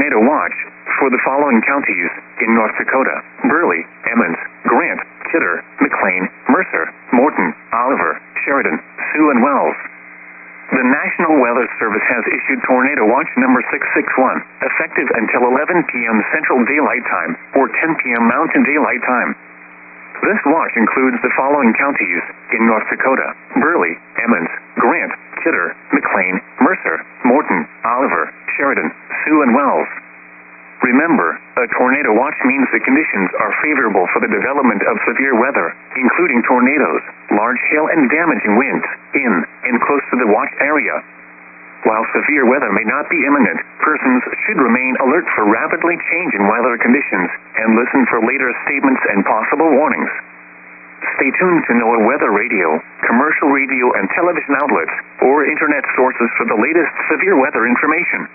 tornado watch for the following counties in North Dakota: Burley, Emmons, Grant, Kidder, McLean, Mercer, Morton, Oliver, Sheridan, Sioux, and Wells. The National Weather Service has issued Tornado Watch number 661, effective until 11 p.m. Central Daylight Time or 10 p.m. Mountain Daylight Time. This watch includes the following counties in North Dakota: Burley, Emmons, Grant, Kidder, McLean, Mercer, Morton, Oliver, Sheridan, Sioux, and Wells. Remember, a tornado watch means the conditions are favorable for the development of severe weather, including tornadoes, large hail, and damaging winds in and close to the watch area. While severe weather may not be imminent, persons should remain alert for rapidly changing weather conditions and listen for later statements and possible warnings. Stay tuned to NOAA weather radio, commercial radio and television outlets, or internet sources for the latest severe weather information.